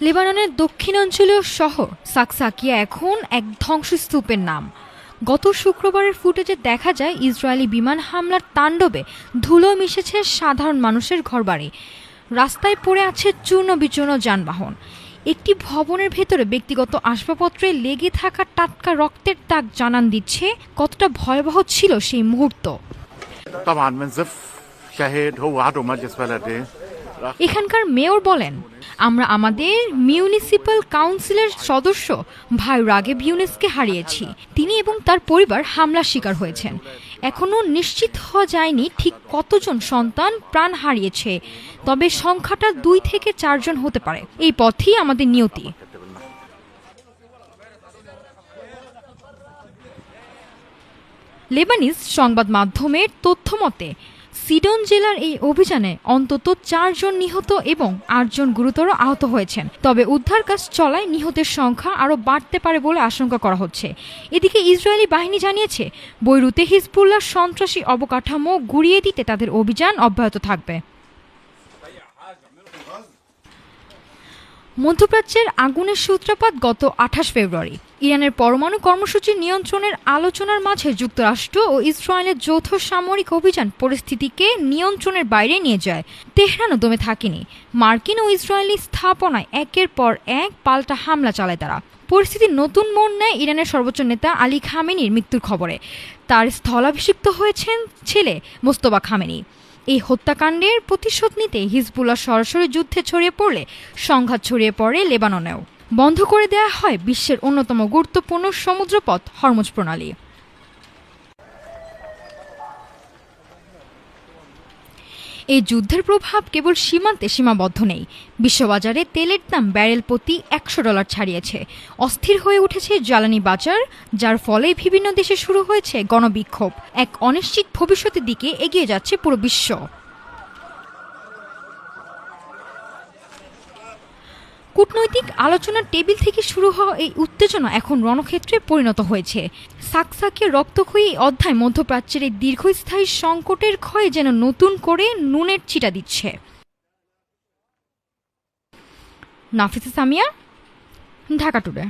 লেবাননের দক্ষিণাঞ্চলীয় শহর সাকসাকিয়া এখন এক ধ্বংসস্তূপের নাম। গত শুক্রবারের ফুটেজে দেখা যায় ইসরায়েলি বিমান হামলার তাণ্ডবে ধুলো মিশেছে সাধারণ মানুষের ঘরবাড়ি। রাস্তায় পড়ে আছে চূর্ণ বিচূর্ণ যানবাহন। একটি ভবনের ভেতরে ব্যক্তিগত আসবাবপত্রে লেগে থাকা টাটকা রক্তের দাগ জানান দিচ্ছে কতটা ভয়াবহ ছিল সেই মুহূর্ত। এখানকার মেয়র বলেন, আমরা আমাদের মিউনিসিপ্যাল কাউন্সিলের সদস্য ভাই রাগেব ইউনুসকে হারিয়েছি। তিনি এবং তার পরিবার হামলার শিকার হয়েছেন। এখনও নিশ্চিত হওয়া যায়নি ঠিক কতজন সন্তান প্রাণ হারিয়েছে, তবে সংখ্যাটা 2 থেকে 4 জন হতে পারে। এই পথই আমাদের নিয়তি। লেবানিজ সংবাদ মাধ্যমের তথ্য মতে সিডন জেলার এই অভিযানে অন্তত 4 জন নিহত এবং 8 জন গুরুতর আহত হয়েছেন। তবে উদ্ধার কাজ চলায় নিহতের সংখ্যা আরও বাড়তে পারে বলে আশঙ্কা করা হচ্ছে। এদিকে ইসরায়েলি বাহিনী জানিয়েছে বৈরুতে হিজবুল্লাহ সন্ত্রাসী অবকাঠামো গুঁড়িয়ে দিতে তাদের অভিযান অব্যাহত থাকবে। মধ্যপ্রাচ্যের আগুনের সূত্রপাত গত 28 ফেব্রুয়ারি। ইরানের পরমাণু কর্মসূচি নিয়ন্ত্রণের আলোচনার মাঝে যুক্তরাষ্ট্র ও ইসরায়েলের যৌথ সামরিক অভিযান পরিস্থিতিকে নিয়ন্ত্রণের বাইরে নিয়ে যায়। তেহরানও দমে থাকেনি। মার্কিন ও ইসরায়েলি স্থাপনায় একের পর এক পাল্টা হামলা চালায় তারা। পরিস্থিতি নতুন মোড় নেয় ইরানের সর্বোচ্চ নেতা আলী খামেনির মৃত্যুর খবরে। তার স্থলাভিষিক্ত হয়েছেন ছেলে মোস্তফা খামেনি। এই হত্যাকাণ্ডের প্রতিশোধ নিতে হিজবুল্লাহ সরাসরি যুদ্ধে ছড়িয়ে পড়লে সংঘাত ছড়িয়ে পড়ে লেবাননেও। বন্ধ করে দেয়া হয় বিশ্বের অন্যতম গুরুত্বপূর্ণ সমুদ্রপথ হরমুজ প্রণালী। এই যুদ্ধের প্রভাব কেবল সীমান্তে সীমাবদ্ধ নেই। বিশ্ববাজারে তেলের দাম ব্যারেল প্রতি $100 ছাড়িয়েছে। অস্থির হয়ে উঠেছে জ্বালানি বাজার, যার ফলে বিভিন্ন দেশে শুরু হয়েছে গণবিক্ষোভ। এক অনিশ্চিত ভবিষ্যতের দিকে এগিয়ে যাচ্ছে পুরো বিশ্ব। কূটনৈতিক আলোচনার টেবিল থেকে শুরু হওয়া এই উত্তেজনা এখন রণক্ষেত্রে পরিণত হয়েছে। সাকসাকিয়া রক্তক্ষয়ী অধ্যায় মধ্যপ্রাচ্যের এই দীর্ঘস্থায়ী সংকটের ক্ষয়ে যেন নতুন করে নুনের ছিটা দিচ্ছে। নাফিসা সামিয়া, ঢাকা টুডে।